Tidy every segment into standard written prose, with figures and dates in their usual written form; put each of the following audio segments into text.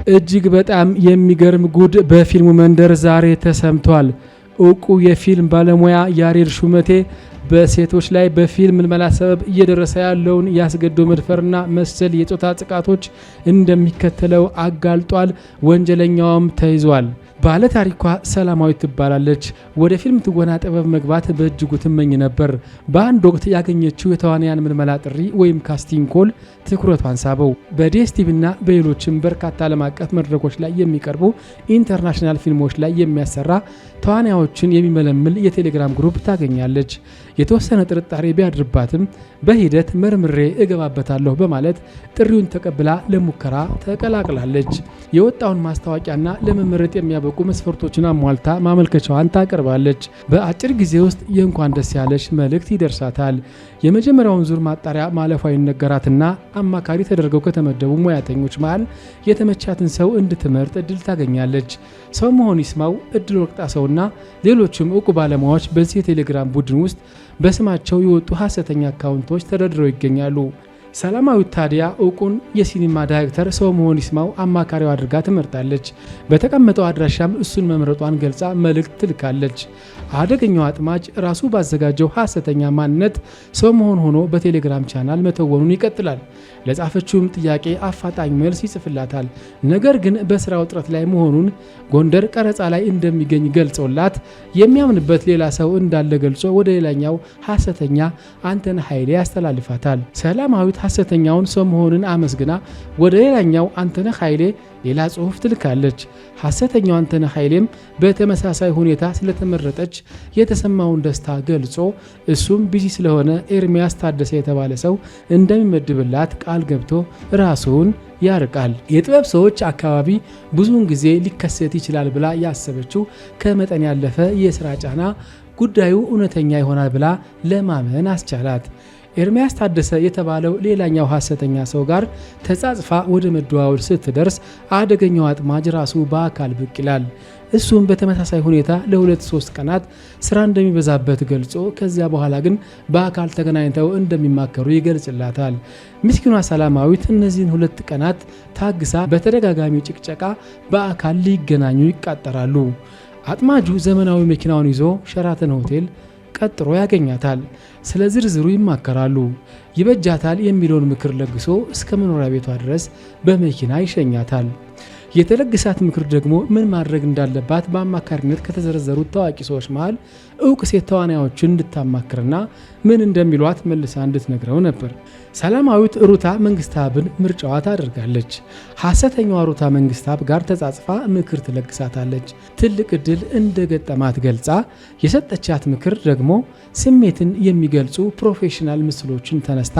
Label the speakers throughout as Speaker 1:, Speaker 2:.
Speaker 1: እጅግ በጣም የሚገርም ጉድ በፊልሙ መንደር ዛሬ ተሰምቷል። እውቁ የፊልም ባለሙያ ያሬድ ሹመቴ በሴቶች ላይ በፊልም ምልመላ ሰበብ እየደረሰ ያለውን ያስገድዶ መድፈርና መሰል የጾታ ጥቃቶች እንደሚከተለው አጋልጧል። ወንጀለኛውም ተይዟል። ባለ ታሪኳ ሰላማዊት ትባላለች። ወደ ፊልም ትወና ጥበብ መግባት በእጅጉ ትመኝ ነበር። በአንድ ወቅት ያገኘችው የተዋንያን ምልመላ ጥሪ ወይም ካስቲንግ ኮል ትኩረቷን ሳበው። በዲኤስቲቪና በሌሎችም በርካታ ዓለም አቀፍ መድረኮች ላይ የሚቀርቡ ኢንተርናሽናል ፊልሞች ላይ የሚያሰራ ተዋናዮችን የሚመለምል የቴሌግራም ግሩፕ ታገኛለች። የተወሰነ ጥርጣሬ ቢያድርባትም በሂደት መርምሬ እገባበታለሁ በማለት ጥሪውን ተቀብላ ለሙከራ ተቀላቅላለች። የወጣውን ማስታወቂያና ለመመረጥ የሚያበቁ መስፈርቶችን አሟልታ ማመልከቻዋን ታቀርባለች። በአጭር ጊዜ ውስጥ የእንኳን ደስ ያለሽ መልእክት ይደርሳታል። የመጀመሪያውን ዙር ማጣሪያ ማለፏ ይነገራትና አማካሪ ተደርገው ከተመደቡ ሙያተኞች መሃል የተመቻትን ሰው እንድትመርጥ እድል ታገኛለች። ሰው መሆን ይስማው፣ እድል ወቅጣ ሰውና ሌሎችም እውቁ ባለሙያዎች በዚህ የቴሌግራም ቡድን ውስጥ በስማቸው የወጡ ሐሰተኛ አካውንቶች ተደርድረው ይገኛሉ። ሰላማዊት ታዲያ እውቁን የሲኒማ ዳይሬክተር ሰው መሆን ይስማው አማካሪው አድርጋ ትመርጣለች። በተቀመጠው አድራሻም እሱን መምረጧን ገልጻ መልእክት ትልካለች። አደገኛው አጥማጅ ራሱ ባዘጋጀው ሐሰተኛ ማንነት ሰው መሆን ሆኖ በቴሌግራም ቻናል መተወኑን ይቀጥላል። ለጻፈችውም ጥያቄ አፋጣኝ መልስ ይጽፍላታል። ነገር ግን በስራ ውጥረት ላይ መሆኑን ጎንደር ቀረጻ ላይ እንደሚገኝ ገልጾላት የሚያምንበት ሌላ ሰው እንዳለ ገልጾ ወደ ሌላኛው ሐሰተኛ አንተነህ ኃይሌ ያስተላልፋታል። ሰላማዊት ሐሰተኛውን ሰው መሆኑን አመስግና ወደ ሌላኛው አንተነህ ኃይሌ ሌላ ጽሑፍ ትልካለች። ሐሰተኛው አንተነህ ኃይሌም በተመሳሳይ ሁኔታ ስለተመረጠች የተሰማውን ደስታ ገልጾ እሱም ቢዚ ስለሆነ ኤርሚያስ ታደሰ የተባለ ሰው እንደሚመድብላት ቃል ገብቶ ራሱን ያርቃል። የጥበብ ሰዎች አካባቢ ብዙውን ጊዜ ሊከሰት ይችላል ብላ ያሰበችው ከመጠን ያለፈ የስራ ጫና ጉዳዩ እውነተኛ ይሆናል ብላ ለማመን አስቻላት። ኤርሚያስ ታደሰ የተባለው ሌላኛው ሐሰተኛ ሰው ጋር ተጻጽፋ ወደ መደዋወል ስትደርስ አደገኛው አጥማጅ ራሱ በአካል ብቅ ይላል። እሱም በተመሳሳይ ሁኔታ ለ2-3 ቀናት ስራ እንደሚበዛበት ገልጾ ከዚያ በኋላ ግን በአካል ተገናኝተው እንደሚማከሩ ይገልጽላታል። ምስኪኗ ሰላማዊት እነዚህን 2 ቀናት ታግሳ በተደጋጋሚ ጭቅጨቃ በአካል ሊገናኙ ይቃጠራሉ። አጥማጁ ዘመናዊ መኪናውን ይዞ ሸራተን ሆቴል ቀጥሮ ያገኛታል። ስለ ዝርዝሩ ይማከራሉ። ይበጃታል የሚለውን ምክር ለግሶ እስከ መኖሪያ ቤቷ ድረስ በመኪና ይሸኛታል። የተለገሳት ምክር ደግሞ ምን ማድረግ እንዳለባት በአማካሪነት ከተዘረዘሩት ታዋቂ ሰዎች መሃል እውቅ ሴት ተዋናዮችን እንድታማክርና ምን እንደሚሏት መልሳ እንድትነግረው ነበር። ሰላማዊት ሩታ መንግስታብን ምርጫዋ ታደርጋለች። ሐሰተኛዋ ሩታ መንግስታብ ጋር ተጻጽፋ ምክር ትለግሳታለች። ትልቅ እድል እንደገጠማት ገልጻ የሰጠቻት ምክር ደግሞ ስሜትን የሚገልጹ ፕሮፌሽናል ምስሎችን ተነስታ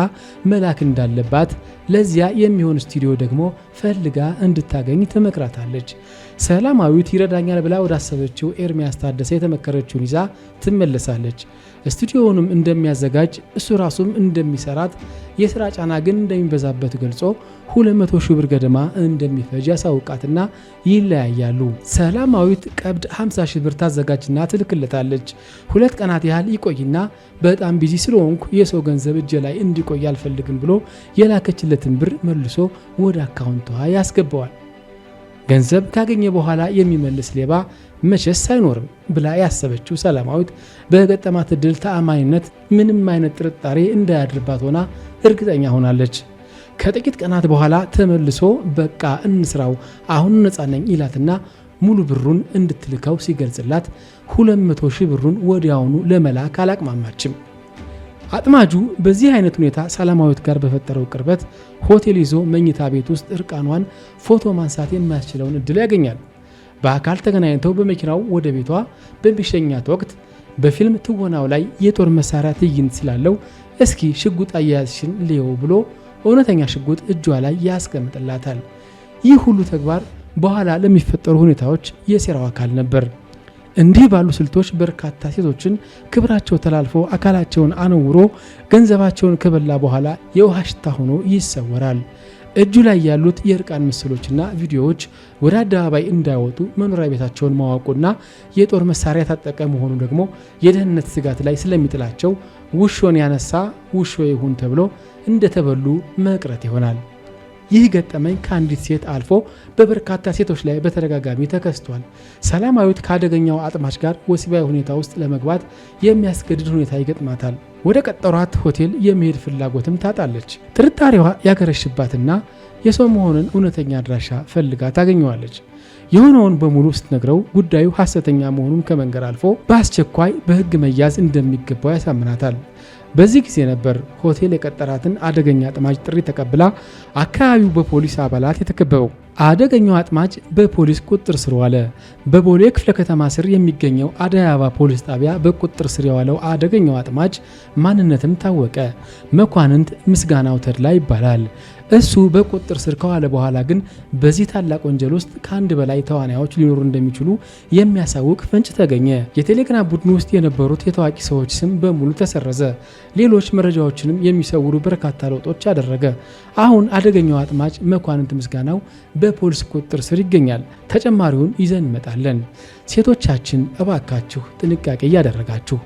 Speaker 1: መላክ እንዳለባት፣ ለዚያ የሚሆን ስቱዲዮ ደግሞ ፈልጋ እንድታገኝ ትመክራታለች። ሰላማዊት ይረዳኛል ብላ ወዳሰበችው ኤርሚያስ ታደሰ የተመከረችውን ይዛ ትመለሳለች። ስቱዲዮውንም እንደሚያዘጋጅ እሱ ራሱም እንደሚሰራት፣ የስራ ጫና ግን እንደሚበዛበት ገልጾ 200 ሺህ ብር ገደማ እንደሚፈጅ ያሳውቃትና ይለያያሉ። ሰላማዊት ቀብድ 50 ሺህ ብር ታዘጋጅና ትልክለታለች። 2 ቀናት ያህል ይቆይና በጣም ቢዚ ስለሆንኩ የሰው ገንዘብ እጄ ላይ እንዲቆይ አልፈልግም ብሎ የላከችለትን ብር መልሶ ወደ አካውንቷ ያስገባዋል። ገንዘብ ካገኘ በኋላ የሚመልስ ሌባ መቼስ አይኖርም ብላ ያሰበችው ሰላማዊት በገጠማት እድል ተአማኒነት ምንም አይነት ጥርጣሬ እንዳያድርባት ሆና እርግጠኛ ሆናለች። ከጥቂት ቀናት በኋላ ተመልሶ በቃ እንስራው አሁን ነፃ ነኝ ይላትና ሙሉ ብሩን እንድትልከው ሲገልጽላት 200 ሺህ ብሩን ወዲያውኑ ለመላክ አላቅማማችም። አጥማጁ በዚህ አይነት ሁኔታ ሰላማዊት ጋር በፈጠረው ቅርበት ሆቴል ይዞ መኝታ ቤት ውስጥ እርቃኗን ፎቶ ማንሳት የማያስችለውን እድል ያገኛል። በአካል ተገናኝተው በመኪናው ወደ ቤቷ በሚሸኛት ወቅት በፊልም ትወናው ላይ የጦር መሳሪያ ትዕይንት ስላለው እስኪ ሽጉጥ አያያዝሽን ልየው ብሎ እውነተኛ ሽጉጥ እጇ ላይ ያስቀምጥላታል። ይህ ሁሉ ተግባር በኋላ ለሚፈጠሩ ሁኔታዎች የሴራው አካል ነበር። እንዲህ ባሉ ስልቶች በርካታ ሴቶችን ክብራቸው ተላልፎ አካላቸውን አነውሮ ገንዘባቸውን ከበላ በኋላ የውሃ ሽታ ሆኖ ይሰወራል። እጁ ላይ ያሉት የእርቃን ምስሎችና ቪዲዮዎች ወደ አደባባይ እንዳይወጡ መኖሪያ ቤታቸውን ማዋቁና የጦር መሳሪያ ታጠቀ መሆኑ ደግሞ የደህንነት ስጋት ላይ ስለሚጥላቸው ውሾን ያነሳ ውሾ ይሁን ተብሎ እንደተበሉ መቅረት ይሆናል። ይህ ገጠመኝ ከአንዲት ሴት አልፎ በበርካታ ሴቶች ላይ በተደጋጋሚ ተከስቷል። ሰላማዊት ከአደገኛው አጥማች ጋር ወሲባዊ ሁኔታ ውስጥ ለመግባት የሚያስገድድ ሁኔታ ይገጥማታል። ወደ ቀጠሯት ሆቴል የመሄድ ፍላጎትም ታጣለች። ጥርጣሬዋ ያገረሽባትና የሰው መሆንን እውነተኛ አድራሻ ፈልጋ ታገኘዋለች። የሆነውን በሙሉ ስትነግረው ጉዳዩ ሐሰተኛ መሆኑን ከመንገር አልፎ በአስቸኳይ በሕግ መያዝ እንደሚገባው ያሳምናታል። በዚህ ጊዜ ነበር ሆቴል የቀጠራትን አደገኛ አጥማጅ ጥሪ ተቀብላ አካባቢው በፖሊስ አባላት የተከበበው። አደገኛው አጥማጅ በፖሊስ ቁጥጥር ስር ዋለ። በቦሌ ክፍለ ከተማ ስር የሚገኘው አደይ አበባ ፖሊስ ጣቢያ በቁጥጥር ስር የዋለው አደገኛው አጥማጅ ማንነትም ታወቀ። መኳንንት ምስጋናው ተድላ ይባላል። እሱ በቁጥጥር ስር ከዋለ በኋላ ግን በዚህ ታላቅ ወንጀል ውስጥ ከአንድ በላይ ተዋናዮች ሊኖሩ እንደሚችሉ የሚያሳውቅ ፍንጭ ተገኘ። የቴሌግራም ቡድን ውስጥ የነበሩት የታዋቂ ሰዎች ስም በሙሉ ተሰረዘ። ሌሎች መረጃዎችንም የሚሰውሩ በርካታ ለውጦች አደረገ። አሁን አደገኛው አጥማጅ መኳንንት ምስጋናው በፖሊስ ቁጥጥር ስር ይገኛል። ተጨማሪውን ይዘን እንመጣለን። ሴቶቻችን እባካችሁ ጥንቃቄ እያደረጋችሁ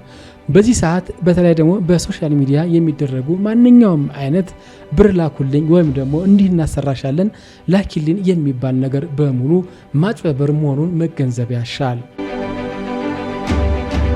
Speaker 1: በዚህ ሰዓት በተለይ ደግሞ በሶሻል ሚዲያ የሚደረጉ ማንኛውም አይነት ብር ላኩልኝ ወይም ደግሞ እንዲህ እናሰራሻለን ላኪልን የሚባል ነገር በሙሉ ማጭበርበር መሆኑን መገንዘብ ያሻል።